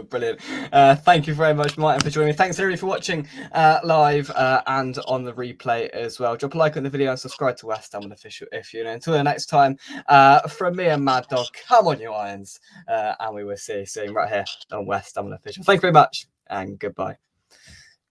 Brilliant. Thank you very much, Martin, for joining me. Thanks everybody for watching live and on the replay as well. Drop a like on the video and subscribe to West Ham Official if you know. Until the next time, from me and Mad Dog, come on you irons, and we will see you soon right here on West Ham Official. Thank you very much and goodbye.